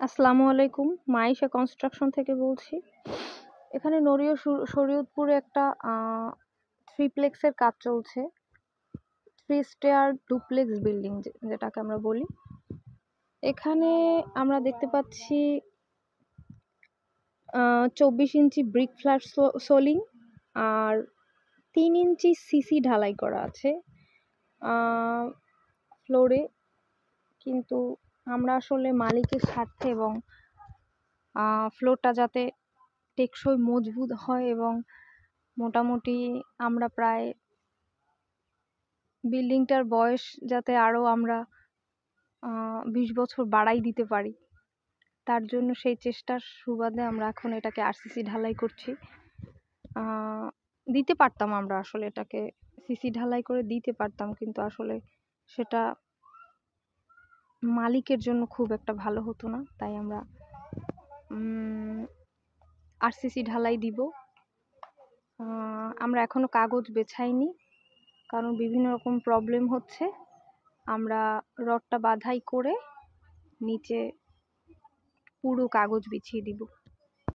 আসসালামু আলাইকুম। মাইশা কনস্ট্রাকশন থেকে বলছি। এখানে নড়িয়া শরীয়তপুরে একটা থ্রিপ্লেক্সের কাজ চলছে। থ্রি স্টেয়ার ডুপ্লেক্স বিল্ডিং যেটাকে আমরা বলি। এখানে আমরা দেখতে পাচ্ছি 24 ইঞ্চি ব্রিক ফ্ল্যাট সোলিং আর 3 ইঞ্চি সিসি ঢালাই করা আছে ফ্লোরে। কিন্তু আমরা আসলে মালিকের স্বার্থে এবং ফ্লোরটা যাতে টেকসই মজবুত হয় এবং মোটামুটি আমরা প্রায় বিল্ডিংটার বয়স যাতে আরও আমরা 20 বছর বাড়াই দিতে পারি, তার জন্য সেই চেষ্টার সুবাদে আমরা এখন এটাকে আরসিসি ঢালাই করছি। দিতে পারতাম আমরা আসলে এটাকে সিসি ঢালাই করে দিতে পারতাম, কিন্তু আসলে সেটা মালিকের জন্য খুব একটা ভালো হতো না, তাই আমরা আরসিসি ঢালাই দিব। আমরা এখনো কাগজ বেছাইনি, কারণ বিভিন্ন রকম প্রবলেম হচ্ছে। আমরা রডটা বাঁধাই করে নিচে পুরো কাগজ বিছিয়ে দিব।